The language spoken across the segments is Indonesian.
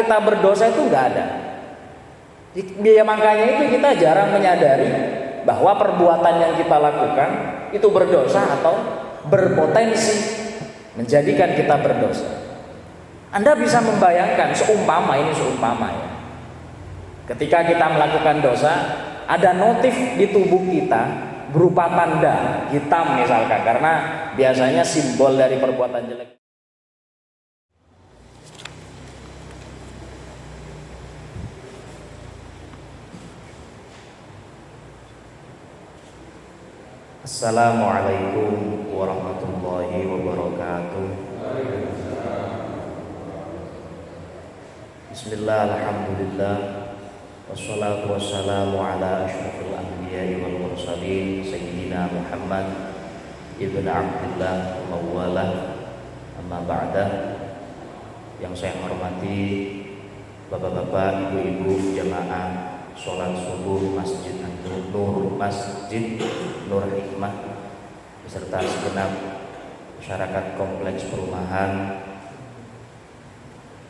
kita berdosa itu nggak ada. Ya makanya itu kita jarang menyadari bahwa perbuatan yang kita lakukan itu berdosa atau berpotensi menjadikan kita berdosa. Anda bisa membayangkan seumpama ya. Ketika kita melakukan dosa, ada notif di tubuh kita berupa tanda hitam misalkan, karena biasanya simbol dari perbuatan jelek. Assalamualaikum warahmatullahi wabarakatuh. Bismillah, alhamdulillah, wassalatu wassalamu ala asyrafil anbiya'i wal mursalin sayyidina Muhammad ibn Abdullah mawalah, amma ba'da. Yang saya hormati bapak-bapak, ibu-ibu jamaah sholat subuh Masjid Nur Hikmah beserta segenap masyarakat kompleks perumahan.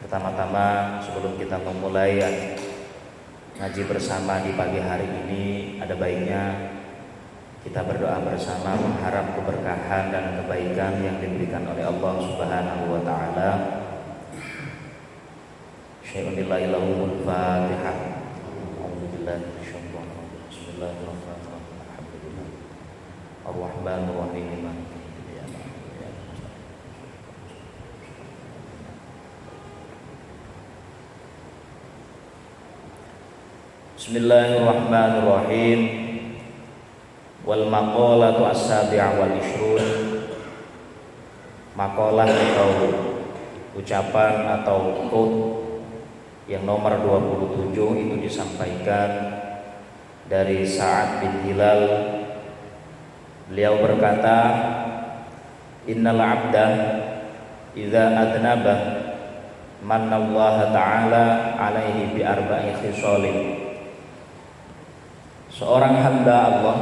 Pertama-tama sebelum kita memulai ngaji bersama di pagi hari ini, ada baiknya kita berdoa bersama mengharap keberkahan dan kebaikan yang diberikan oleh Allah Subhanahu wa taala. Syai'unillahil Fatihah. Bismillahirrahmanirrahim. Alhamdulillah. Ar-Rahmanir-Rahim. Bismillahirrahmanirrahim. Wal maqalatu as-sabi'ah wal ishrun. Maqalah atau ucapan atau quote yang nomor 27 itu disampaikan dari Sa'ad bin Hilal. Beliau berkata, innal 'abda idza adnaba mannallaha ta'ala alaihi bi arba'i khisalin. Seorang hamba Allah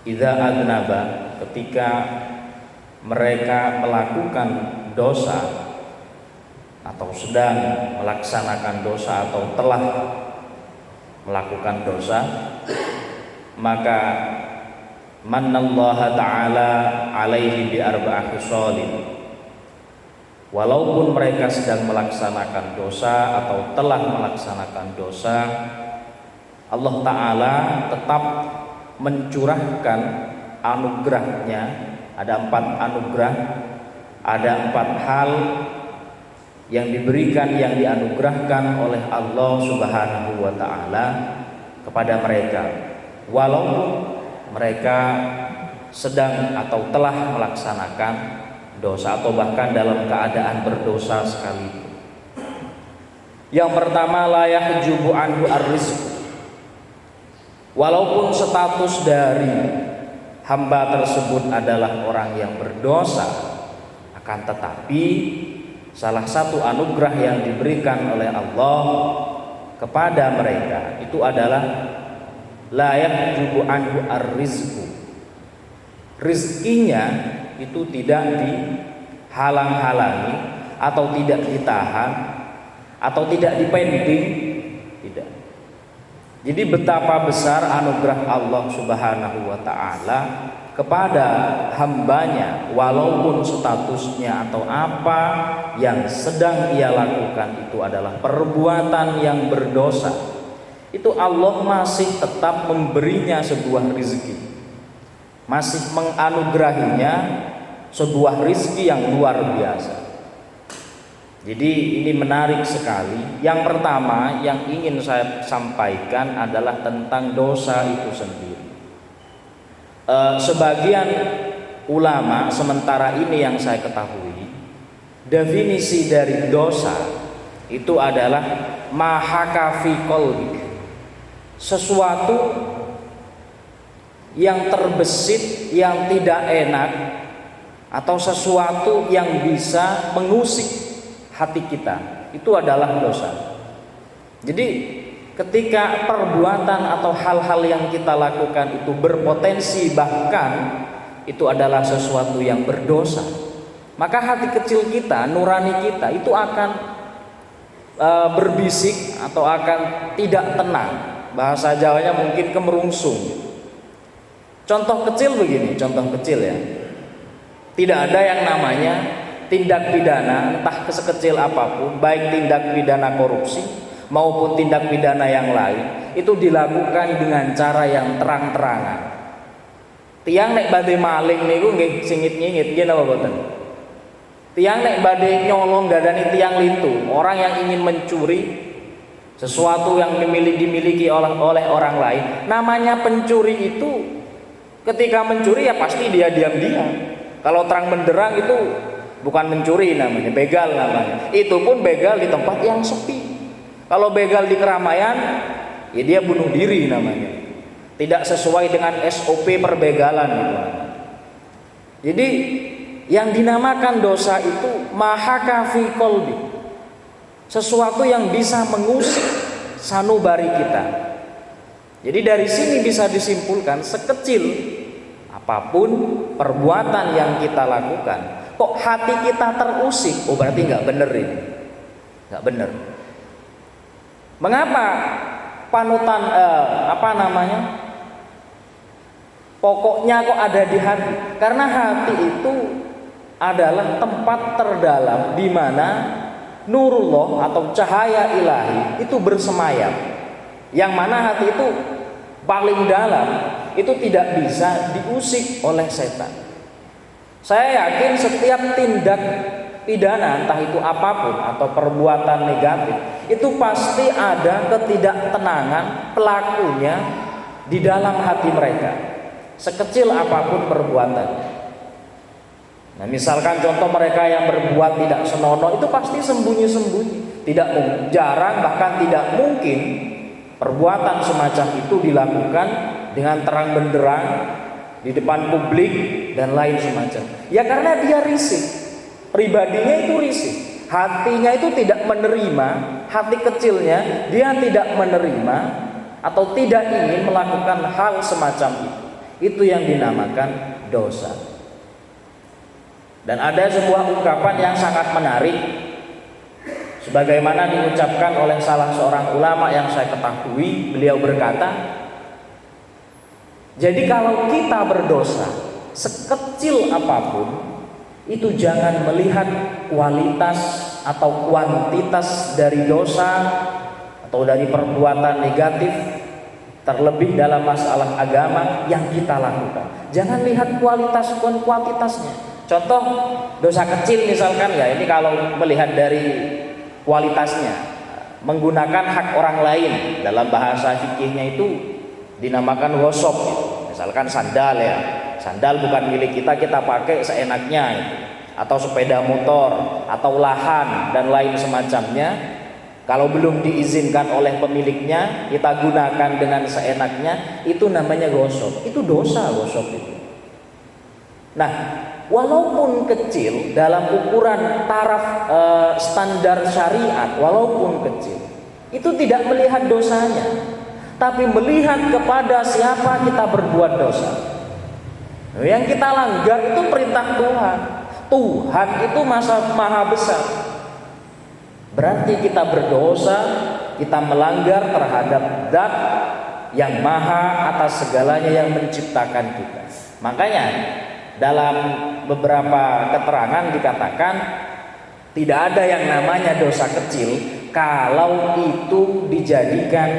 idza adnaba, ketika mereka melakukan dosa atau sedang melaksanakan dosa atau telah melakukan dosa, maka mannallaha ta'ala alaihi bi arba'i khisalin. Walaupun mereka sedang melaksanakan dosa atau telah melaksanakan dosa, Allah Ta'ala tetap mencurahkan anugerahnya. Ada 4 anugerah, ada 4 hal yang diberikan, yang dianugerahkan oleh Allah Subhanahu wa Ta'ala kepada mereka, walaupun mereka sedang atau telah melaksanakan dosa atau bahkan dalam keadaan berdosa sekalipun. Yang pertama, la yahjubu anhu ar-rizq. Walaupun status dari hamba tersebut adalah orang yang berdosa, akan tetapi salah satu anugerah yang diberikan oleh Allah kepada mereka itu adalah la yahjubu anhu ar-rizqu. Rizkinya itu tidak dihalang-halangi atau tidak ditahan atau tidak dipending, tidak. Jadi betapa besar anugerah Allah Subhanahu wa ta'ala kepada hambanya, walaupun statusnya atau apa yang sedang ia lakukan itu adalah perbuatan yang berdosa, itu Allah masih tetap memberinya sebuah rezeki, masih menganugerahinya sebuah rezeki yang luar biasa. Jadi ini menarik sekali. Yang pertama yang ingin saya sampaikan adalah tentang dosa itu sendiri. Sebagian ulama, sementara ini yang saya ketahui, definisi dari dosa itu adalah mahaka fi qalbik, sesuatu yang terbesit, yang tidak enak, atau sesuatu yang bisa mengusik hati kita, itu adalah dosa. Jadi ketika perbuatan atau hal-hal yang kita lakukan itu berpotensi, bahkan itu adalah sesuatu yang berdosa, maka hati kecil kita, nurani kita itu akan berbisik atau akan tidak tenang. Bahasa Jawanya mungkin kemerungsung. Contoh kecil begini, contoh kecil ya. Tidak ada yang namanya tindak pidana entah sekecil apapun, baik tindak pidana korupsi maupun tindak pidana yang lain, itu dilakukan dengan cara yang terang-terangan. Tiang nek badhe maling niku nggih singit-nyingit nggih napa boten? Tiang nek badhe nyolong gadani tiang lintu, orang yang ingin mencuri sesuatu yang dimiliki oleh orang lain, namanya pencuri itu ketika mencuri ya pasti dia diam-diam. Kalau terang benderang itu bukan mencuri namanya, begal namanya. Itu pun begal di tempat yang sepi. Kalau begal di keramaian, ya dia bunuh diri namanya. Tidak sesuai dengan SOP perbegalan gitu. Jadi yang dinamakan dosa itu mahaka fi qalbi. Sesuatu yang bisa mengusik sanubari kita. Jadi dari sini bisa disimpulkan sekecil apapun perbuatan yang kita lakukan, kok hati kita terusik, oh berarti nggak bener ini, nggak bener. Mengapa panutan pokoknya kok ada di hati? Karena hati itu adalah tempat terdalam di mana nurullah atau cahaya ilahi itu bersemayam. Yang mana hati itu paling dalam, itu tidak bisa diusik oleh setan. Saya yakin setiap tindak pidana, entah itu apapun atau perbuatan negatif, itu pasti ada ketidaktenangan pelakunya di dalam hati mereka, sekecil apapun perbuatannya. Nah, misalkan contoh mereka yang berbuat tidak senonoh itu pasti sembunyi-sembunyi, jarang bahkan tidak mungkin perbuatan semacam itu dilakukan dengan terang benderang di depan publik dan lain semacam. Ya karena dia risih, pribadinya itu risih, hatinya itu tidak menerima, hati kecilnya dia tidak menerima atau tidak ingin melakukan hal semacam itu. Itu yang dinamakan dosa. Dan ada sebuah ungkapan yang sangat menarik, sebagaimana diucapkan oleh salah seorang ulama yang saya ketahui. Beliau berkata, jadi kalau kita berdosa sekecil apapun, itu jangan melihat kualitas atau kuantitas dari dosa atau dari perbuatan negatif, terlebih dalam masalah agama yang kita lakukan. Jangan lihat kualitas dan kuantitasnya. Contoh dosa kecil misalkan ya, ini kalau melihat dari kualitasnya, menggunakan hak orang lain, dalam bahasa fikihnya itu dinamakan ghosab gitu. Misalkan sandal ya, sandal bukan milik kita, kita pakai seenaknya gitu. Atau sepeda motor atau lahan dan lain semacamnya, kalau belum diizinkan oleh pemiliknya kita gunakan dengan seenaknya, itu namanya ghosab. Itu dosa ghosab itu. Nah, walaupun kecil dalam ukuran taraf standar syariat, walaupun kecil, itu tidak melihat dosanya, tapi melihat kepada siapa kita berbuat dosa. Yang kita langgar itu perintah Tuhan. Tuhan itu maha besar. Berarti kita berdosa, kita melanggar terhadap Zat yang maha atas segalanya yang menciptakan kita. Makanya dalam beberapa keterangan dikatakan tidak ada yang namanya dosa kecil kalau itu dijadikan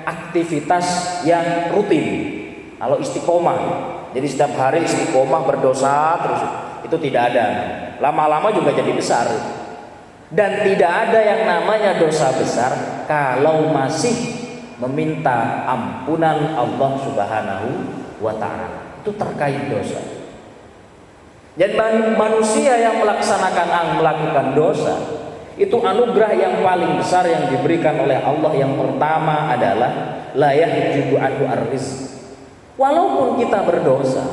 aktivitas yang rutin. Kalau istiqomah, jadi setiap hari istiqomah berdosa terus, itu tidak ada. Lama-lama juga jadi besar. Dan tidak ada yang namanya dosa besar kalau masih meminta ampunan Allah Subhanahu wa ta'ala. Itu terkait dosa. Dan manusia yang melakukan dosa, itu anugerah yang paling besar yang diberikan oleh Allah. Yang pertama adalah la yahjubu anhu ar-rizq. Walaupun kita berdosa,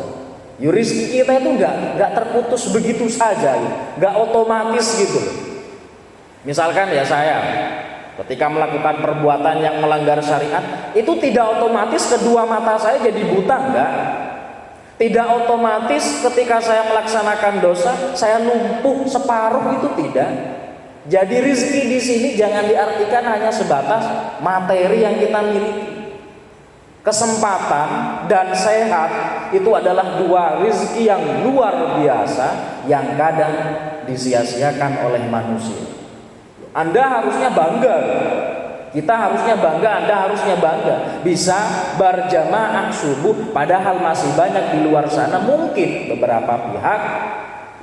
rezeki kita itu enggak terputus begitu saja, enggak otomatis gitu. Misalkan ya saya ketika melakukan perbuatan yang melanggar syariat, itu tidak otomatis kedua mata saya jadi buta, enggak. Tidak otomatis ketika saya melaksanakan dosa saya lumpuh separuh, itu tidak. Jadi rizki di sini jangan diartikan hanya sebatas materi yang kita miliki. Kesempatan dan sehat itu adalah dua rizki yang luar biasa yang kadang disia-siakan oleh manusia. Anda harusnya bangga, kita harusnya bangga, Anda harusnya bangga bisa berjamaah subuh, padahal masih banyak di luar sana mungkin beberapa pihak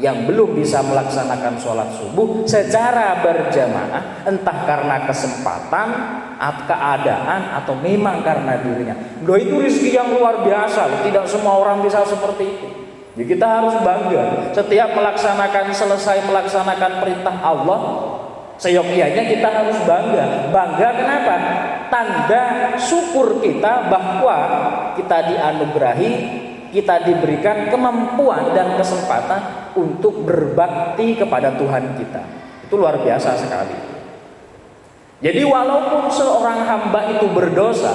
yang belum bisa melaksanakan sholat subuh secara berjamaah, entah karena kesempatan, keadaan, atau memang karena dirinya. Loh, itu rezeki yang luar biasa, tidak semua orang bisa seperti itu. Jadi kita harus bangga setiap selesai melaksanakan perintah Allah, seyogyanya kita harus bangga. Bangga kenapa? Tanda syukur kita bahwa kita dianugerahi, kita diberikan kemampuan dan kesempatan untuk berbakti kepada Tuhan kita. Itu luar biasa sekali. Jadi walaupun seorang hamba itu berdosa,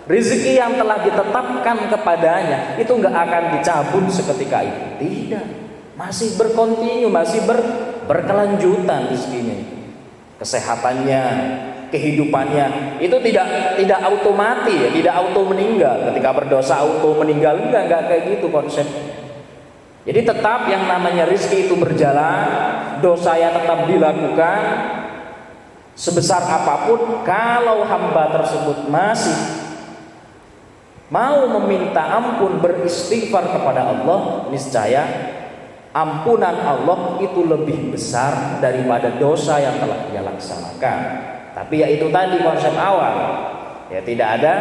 rezeki yang telah ditetapkan kepadanya itu nggak akan dicabut seketika itu. Tidak, masih berkontinu, masih berkelanjutan rezekinya itu. Kesehatannya, kehidupannya itu tidak otomatis, tidak auto meninggal. Ketika berdosa auto meninggal, enggak kayak gitu konsepnya. Jadi tetap yang namanya rezeki itu berjalan, dosa yang tetap dilakukan sebesar apapun. Kalau hamba tersebut masih mau meminta ampun, beristighfar kepada Allah, niscaya ampunan Allah itu lebih besar daripada dosa yang telah dia laksanakan. Tapi ya itu tadi konsep awal, ya tidak ada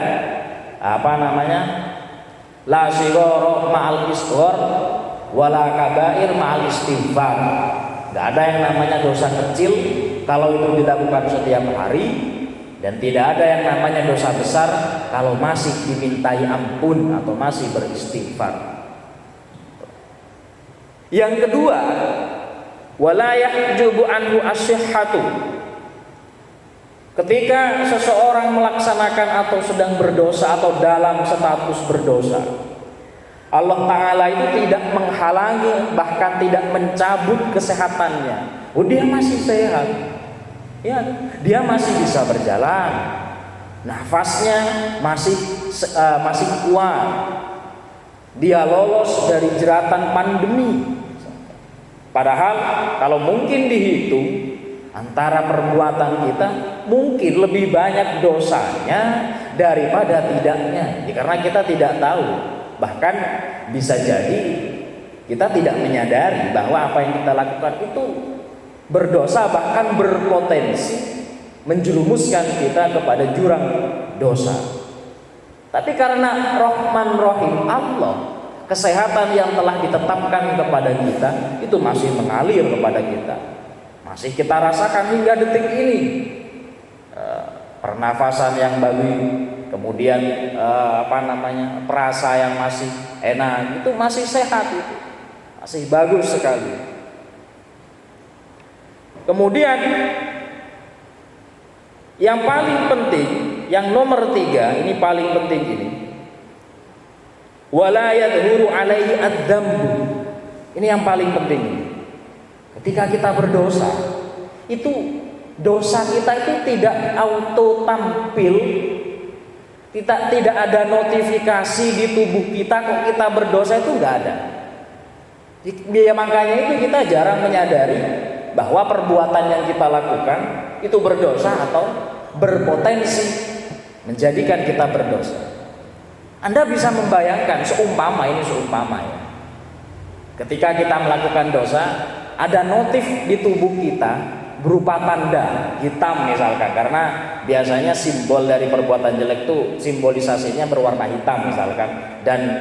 la sigoro ma'al isghar wala kabair ma'al istighfar. Tidak ada yang namanya dosa kecil kalau itu dilakukan setiap hari, dan tidak ada yang namanya dosa besar kalau masih dimintai ampun atau masih beristighfar. Yang kedua, wala yahjubu anhu as-sihhatu. Ketika seseorang melaksanakan atau sedang berdosa atau dalam status berdosa, Allah Ta'ala itu tidak menghalangi, bahkan tidak mencabut kesehatannya. Oh, dia masih sehat, ya, dia masih bisa berjalan, nafasnya masih kuat, dia lolos dari jeratan pandemi. Padahal kalau mungkin dihitung antara perbuatan kita, mungkin lebih banyak dosanya daripada tidaknya, karena kita tidak tahu. Bahkan bisa jadi kita tidak menyadari bahwa apa yang kita lakukan itu berdosa, bahkan berpotensi menjerumuskan kita kepada jurang dosa. Tapi karena Rahman Rahim Allah, kesehatan yang telah ditetapkan kepada kita itu masih mengalir kepada kita, masih kita rasakan hingga detik ini. Pernafasan yang bagus, kemudian perasa yang masih enak, itu masih sehat, itu masih bagus sekali. Kemudian yang paling penting, yang nomor 3, ini paling penting ini, wala yadhuru alaihi adzambu. Ini yang paling penting. Ketika kita berdosa, itu dosa kita itu tidak auto tampil, tidak ada notifikasi di tubuh kita kok kita berdosa, itu nggak ada. Ya, makanya itu kita jarang menyadari bahwa perbuatan yang kita lakukan itu berdosa atau berpotensi menjadikan kita berdosa. Anda bisa membayangkan, seumpama ya, ketika kita melakukan dosa, ada notif di tubuh kita berupa tanda hitam misalkan, karena biasanya simbol dari perbuatan jelek itu simbolisasinya berwarna hitam misalkan, dan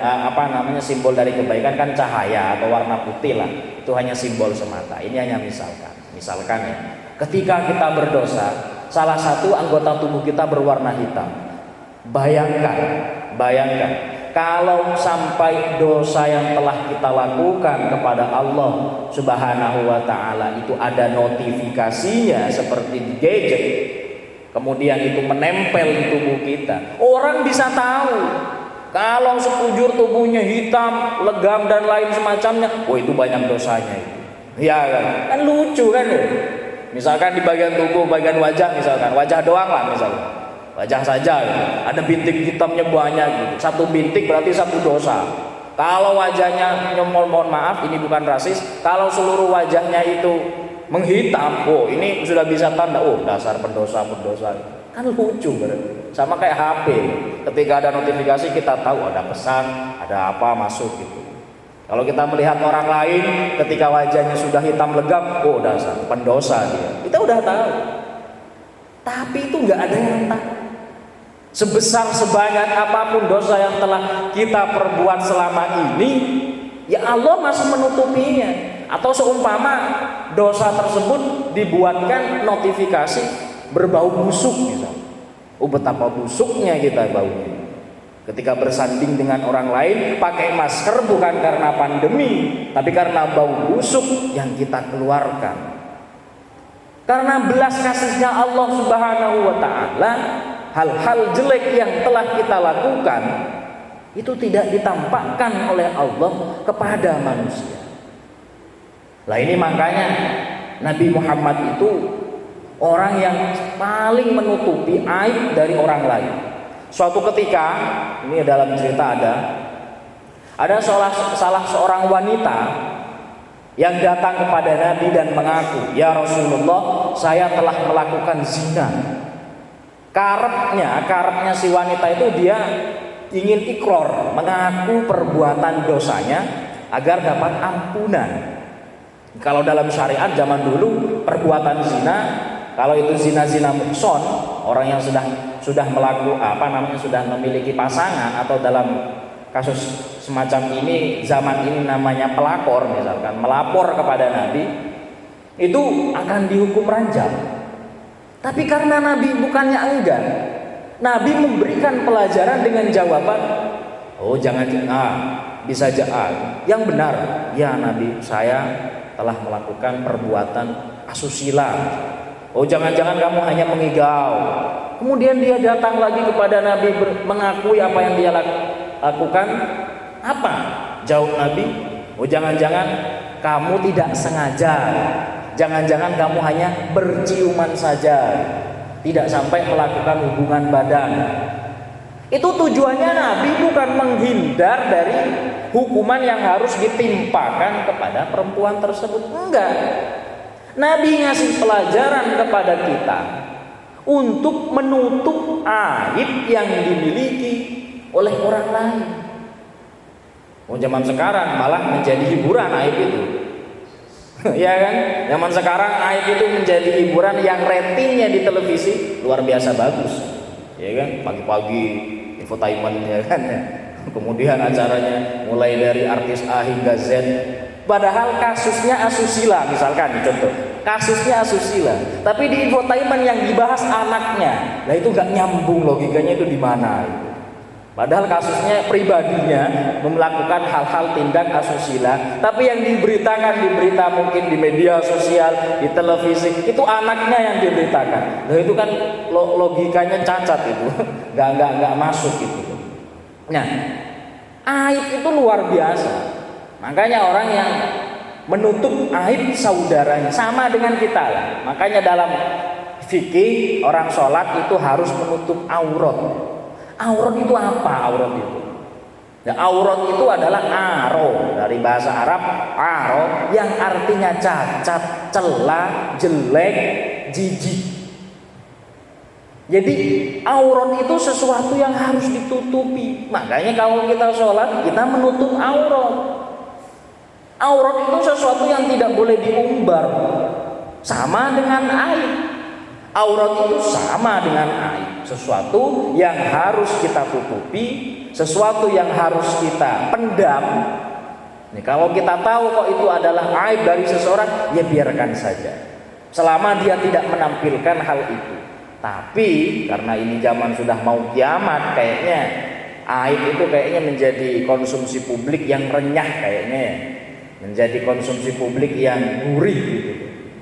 simbol dari kebaikan kan cahaya atau warna putih lah, itu hanya simbol semata. Ini hanya misalkan ya, ketika kita berdosa, salah satu anggota tubuh kita berwarna hitam. Bayangkan kalau sampai dosa yang telah kita lakukan kepada Allah Subhanahu wa Ta'ala itu ada notifikasinya seperti di gadget, kemudian itu menempel di tubuh kita, orang bisa tahu. Kalau sekujur tubuhnya hitam, legam dan lain semacamnya, oh itu banyak dosanya itu. Ya kan lucu kan ya? Misalkan di bagian tubuh, bagian wajah, misalkan wajah doang lah misalkan, wajah saja gitu. Ada bintik hitamnya banyak gitu. Satu bintik berarti satu dosa. Kalau wajahnya, mohon maaf, ini bukan rasis, kalau seluruh wajahnya itu menghitam, oh ini sudah bisa tanda, oh dasar pendosa. Kan lucu berarti. Sama kayak HP, ketika ada notifikasi kita tahu ada pesan, ada apa masuk gitu. Kalau kita melihat orang lain ketika wajahnya sudah hitam legam, oh dasar pendosa dia, kita udah tahu. Tapi itu nggak ada yang tahu. Sebesar sebanyak apapun dosa yang telah kita perbuat selama ini, ya Allah masih menutupinya. Atau seumpama dosa tersebut dibuatkan notifikasi berbau busuk misalnya. Oh betapa busuknya kita baunya. Ketika bersanding dengan orang lain pakai masker bukan karena pandemi, tapi karena bau busuk yang kita keluarkan. Karena belas kasihnya Allah Subhanahu wa taala, hal-hal jelek yang telah kita lakukan itu tidak ditampakkan oleh Allah kepada manusia. Lah ini makanya Nabi Muhammad itu orang yang paling menutupi aib dari orang lain. Suatu ketika, ini dalam cerita ada salah seorang wanita yang datang kepada Nabi dan mengaku, "Ya Rasulullah, saya telah melakukan zina." Karepnya si wanita itu dia ingin ikrar, mengaku perbuatan dosanya agar dapat ampunan. Kalau dalam syariat zaman dulu perbuatan zina, kalau itu zina muhson, orang yang sudah melakukan sudah memiliki pasangan, atau dalam kasus semacam ini zaman ini namanya pelakor, misalkan melapor kepada Nabi, itu akan dihukum ranjam. Tapi karena Nabi bukannya enggan, Nabi memberikan pelajaran dengan jawaban, oh jangan bisa aja yang benar, ya Nabi, saya telah melakukan perbuatan asusila. Oh jangan-jangan kamu hanya mengigau. Kemudian dia datang lagi kepada Nabi mengakui apa yang dia lakukan. Apa? Jawab Nabi, oh jangan-jangan kamu tidak sengaja. Jangan-jangan kamu hanya berciuman saja, tidak sampai melakukan hubungan badan. Itu tujuannya Nabi bukan menghindar dari hukuman yang harus ditimpakan kepada perempuan tersebut. Enggak. Nabi ngasih pelajaran kepada kita untuk menutup aib yang dimiliki oleh orang lain. Oh, zaman sekarang malah menjadi hiburan aib itu. Ya kan? Zaman sekarang aib itu menjadi hiburan yang ratingnya di televisi luar biasa bagus. Ya kan? Pagi-pagi infotainment ya kan. Kemudian acaranya mulai dari artis A hingga Z. Padahal kasusnya asusila misalkan, contoh kasusnya asusila, tapi di infotainment yang dibahas anaknya, nah itu nggak nyambung logikanya itu di mana itu. Padahal kasusnya pribadinya melakukan hal-hal tindak asusila, tapi yang diberitakan di berita mungkin di media sosial, di televisi itu anaknya yang diberitakan. Nah itu kan logikanya cacat itu, nggak masuk itu. Nah aib itu luar biasa. Makanya orang yang menutup aib saudaranya sama dengan kita lah. Makanya dalam fikih orang sholat itu harus menutup aurat. Aurat itu apa? Aurat itu, nah, aurat itu adalah aro, dari bahasa Arab aro, yang artinya cacat, celah, jelek, jijik. Jadi aurat itu sesuatu yang harus ditutupi. Makanya kalau kita sholat kita menutup aurat. Aurat itu sesuatu yang tidak boleh diumbar. Sama dengan aib. Aurat itu sama dengan aib. Sesuatu yang harus kita tutupi, sesuatu yang harus kita pendam. Nih, kalau kita tahu kok itu adalah aib dari seseorang, ya biarkan saja. Selama dia tidak menampilkan hal itu. Tapi karena ini zaman sudah mau kiamat, kayaknya aib itu kayaknya menjadi konsumsi publik yang renyah kayaknya ya. Menjadi konsumsi publik yang gurih gitu.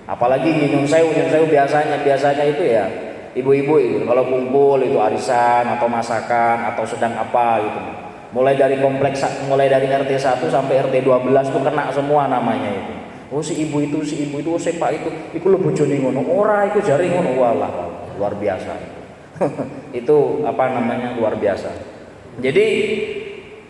Apalagi di Nyun Sewu biasanya itu ya ibu-ibu itu kalau kumpul itu arisan atau masakan atau sedang apa gitu. Mulai dari RT 1 sampai RT 12 tuh kena semua namanya itu. Oh si ibu itu, oh si pak itu lho bojone ngono. Ora iku jare ngono. Walah, luar biasa. Itu apa namanya? Luar biasa. Jadi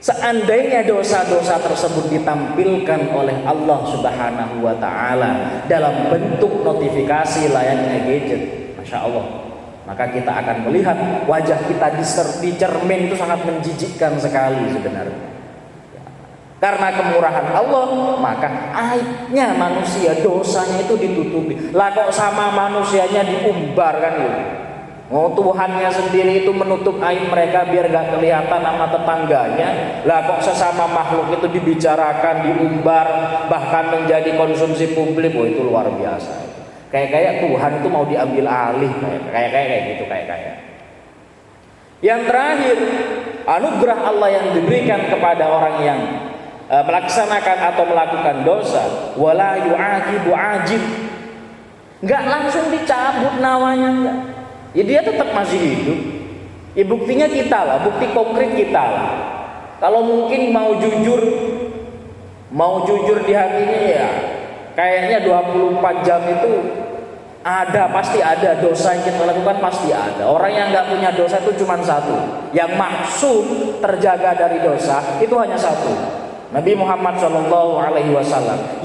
seandainya dosa-dosa tersebut ditampilkan oleh Allah Subhanahu wa taala dalam bentuk notifikasi layaknya gadget, Masya Allah, maka kita akan melihat wajah kita di cermin itu sangat menjijikkan sekali sebenarnya. Karena kemurahan Allah, maka aibnya manusia, dosanya itu ditutupi. Lah kok sama manusianya diumbar kan gitu. Oh, Tuhannya sendiri itu menutup aib mereka biar gak kelihatan sama tetangganya. Lah kok sesama makhluk itu dibicarakan, diumbar, bahkan menjadi konsumsi publik. Oh, itu luar biasa. Kayak Tuhan itu mau diambil alih, kayak gitu. Yang terakhir, anugerah Allah yang diberikan kepada orang yang melaksanakan atau melakukan dosa, wala yu'aqibu ajib, nggak langsung dicabut nawanya, enggak. Ya dia tetap masih hidup. Ya buktinya kita lah, bukti konkret kita lah. Kalau mungkin mau jujur di hatinya ya kayaknya 24 jam itu pasti ada dosa yang kita lakukan, pasti ada. Orang yang nggak punya dosa itu cuma satu, yang maksum terjaga dari dosa itu hanya satu, Nabi Muhammad SAW.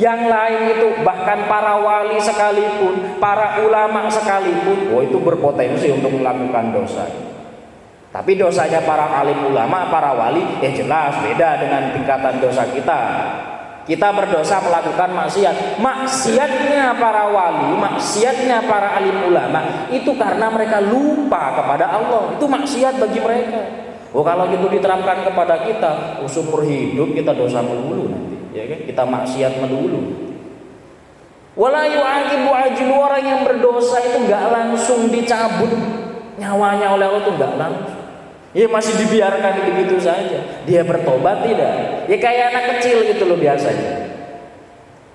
Yang lain itu bahkan para wali sekalipun, para ulama sekalipun, itu berpotensi untuk melakukan dosa. Tapi dosanya para alim ulama, para wali, jelas beda dengan tingkatan dosa kita. Kita berdosa melakukan maksiat. Maksiatnya para wali, maksiatnya para alim ulama itu karena mereka lupa kepada Allah. Itu maksiat bagi mereka. Kalau gitu diterapkan kepada kita, seumur hidup kita dosa melulu nanti, ya kan? Kita maksiat melulu. Wala yu'aqibu ajil, orang yang berdosa itu enggak langsung dicabut nyawanya oleh Allah, itu enggak langsung. Ya masih dibiarkan begitu saja. Dia bertobat tidak? Ya kayak anak kecil gitu loh biasanya.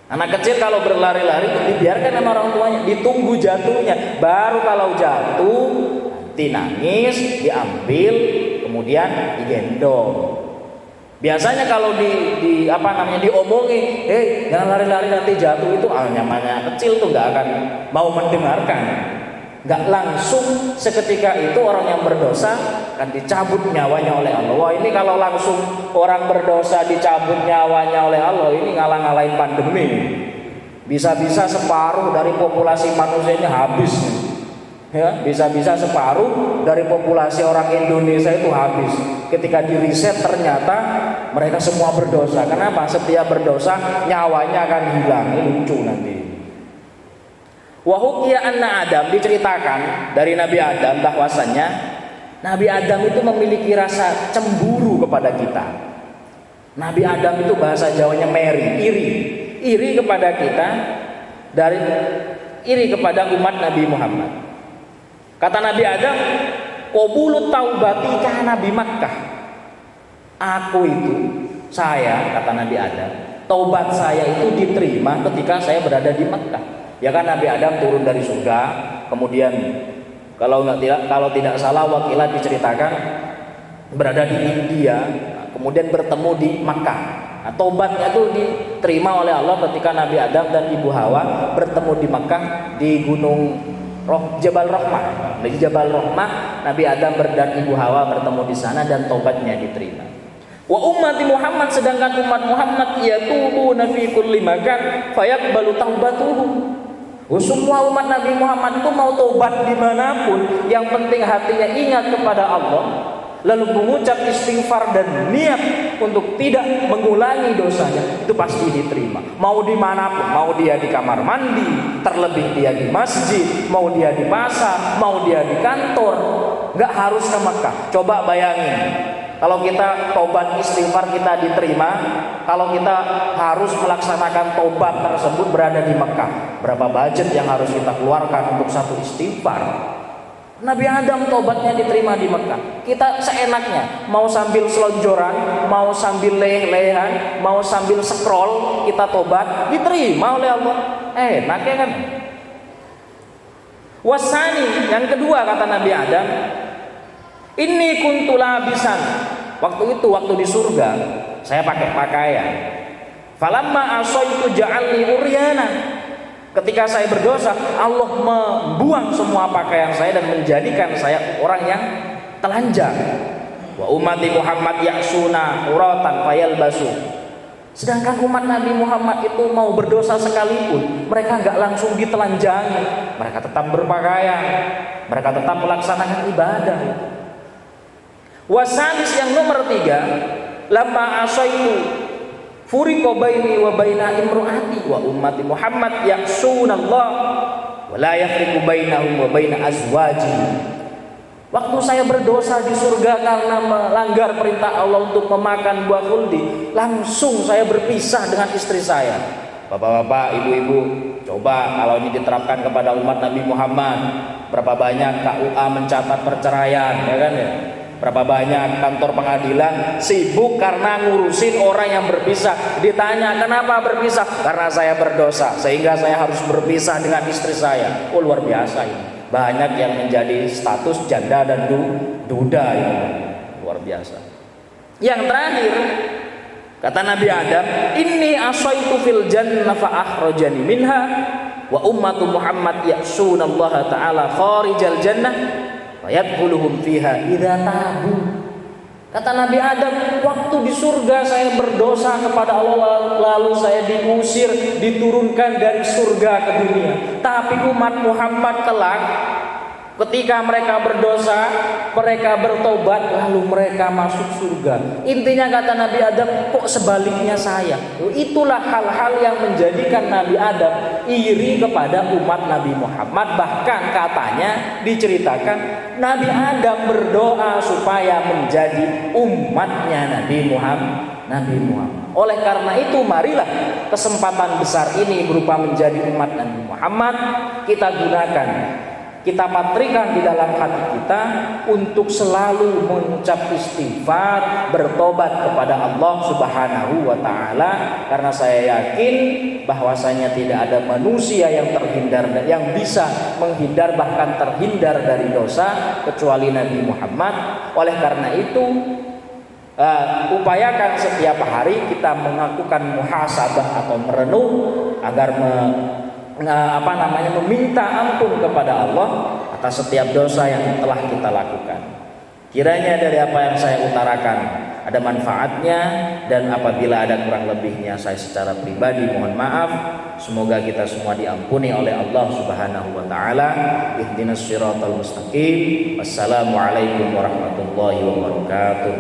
Anak kecil kalau berlari-lari dibiarkan sama orang tuanya, ditunggu jatuhnya. Baru kalau jatuh dinangis, diambil, kemudian digendong. Biasanya kalau diomongin, jangan lari-lari nanti jatuh, itu namanya kecil tuh nggak akan mau mendengarkan. Nggak langsung seketika itu orang yang berdosa akan dicabut nyawanya oleh Allah. Wah, ini kalau langsung orang berdosa dicabut nyawanya oleh Allah, ini ngalah-ngalahin pandemi. Bisa-bisa separuh dari populasi manusia ini habis. Ya, bisa-bisa separuh dari populasi orang Indonesia itu habis. Ketika di riset ternyata mereka semua berdosa. Kenapa? Setiap berdosa nyawanya akan hilang. Ini lucu nanti. Wa hukiya anna Adam, diceritakan dari Nabi Adam bahwasannya Nabi Adam itu memiliki rasa cemburu kepada kita. Nabi Adam itu bahasa Jawanya meri, iri kepada kita, iri kepada umat Nabi Muhammad. Kata Nabi Adam, qabulut taubati kana bi Makkah. Saya, kata Nabi Adam, taubat saya itu diterima ketika saya berada di Makkah. Ya kan Nabi Adam turun dari surga, kemudian kalau tidak salah wakilah diceritakan berada di India, kemudian bertemu di Makkah. Nah, taubatnya itu diterima oleh Allah ketika Nabi Adam dan Ibu Hawa bertemu di Makkah di gunung Jabal Rahmah. Di Jabal Rahmah Nabi Adam dan Ibu Hawa bertemu di sana dan taubatnya diterima. Wa ummati Muhammad, sedangkan umat Muhammad yatubuna fi kulli makan fayaqbalu taubatuhum. Semua umat Nabi Muhammad itu mau taubat dimanapun, yang penting hatinya ingat kepada Allah, lalu mengucap istighfar dan niat untuk tidak mengulangi dosanya, itu pasti diterima. Mau dimanapun, mau dia di kamar mandi, terlebih dia di masjid, mau dia di pasar, mau dia di kantor, nggak harus ke Mekah. Coba bayangin, kalau kita tobat istighfar kita diterima, kalau kita harus melaksanakan tobat tersebut berada di Mekah, berapa budget yang harus kita keluarkan untuk satu istighfar? Nabi Adam tobatnya diterima di Mekah. Kita seenaknya, mau sambil selonjoran, mau sambil leleh-lehan, mau sambil scroll, kita tobat, diterima oleh Allah. Enak ya kan? Wasani, yang kedua kata Nabi Adam, ini kuntu labisan. Waktu di surga saya pakai pakaian. Falamma asaitu ja'alni uryana. Ketika saya berdosa, Allah membuang semua pakaian saya dan menjadikan saya orang yang telanjang. Wa ummati Muhammad ya'suna uratan fayalbasu. Sedangkan umat Nabi Muhammad itu mau berdosa sekalipun, mereka enggak langsung ditelanjangi, mereka tetap berpakaian, mereka tetap melaksanakan ibadah. Wasalis yang nomor 3, lamma asaitu furiqa baini wa baina imraati wa ummati Muhammad ya'sunallah wa la yafriqu bainahum wa baina azwaji. Waktu saya berdosa di surga karena melanggar perintah Allah untuk memakan buah khuldi, langsung saya berpisah dengan istri saya. Bapak-bapak, ibu-ibu, coba kalau ini diterapkan kepada umat Nabi Muhammad, berapa banyak KUA mencatat perceraian, ya kan ya? Berapa banyak kantor pengadilan sibuk karena ngurusin orang yang berpisah. Ditanya, kenapa berpisah? Karena saya berdosa, sehingga saya harus berpisah dengan istri saya. Oh, luar biasa ini. Banyak yang menjadi status janda dan duda, ya. Luar biasa. Yang terakhir, kata Nabi Adam, inni asaitu fil jannah fa akhrajani minha wa ummatu Muhammad ya'sunallaha ta'ala kharijal jannah wa yadkhuluhum fiha idza tabu. Kata Nabi Adam, waktu di surga saya berdosa kepada Allah, lalu saya diusir, diturunkan dari surga ke dunia. Tapi umat Muhammad kelak, ketika mereka berdosa, mereka bertobat, lalu mereka masuk surga. Intinya kata Nabi Adam, kok sebaliknya saya? Itulah hal-hal yang menjadikan Nabi Adam iri kepada umat Nabi Muhammad. Bahkan katanya diceritakan Nabi Adam berdoa supaya menjadi umatnya Nabi Muhammad. Oleh karena itu, marilah kesempatan besar ini berupa menjadi umat Nabi Muhammad kita gunakan, kita patrikan di dalam hati kita untuk selalu mengucap istighfar, bertobat kepada Allah Subhanahu wa taala, karena saya yakin bahwasanya tidak ada manusia yang terhindar dan yang bisa menghindar bahkan terhindar dari dosa kecuali Nabi Muhammad. Oleh karena itu, upayakan setiap hari kita melakukan muhasabah atau merenung agar meminta ampun kepada Allah atas setiap dosa yang telah kita lakukan. Kiranya dari apa yang saya utarakan ada manfaatnya, dan apabila ada kurang lebihnya saya secara pribadi mohon maaf. Semoga kita semua diampuni oleh Allah Subhanahu wa taala. Ihdinas siratal mustaqim. Wassalamualaikum warahmatullahi wabarakatuh.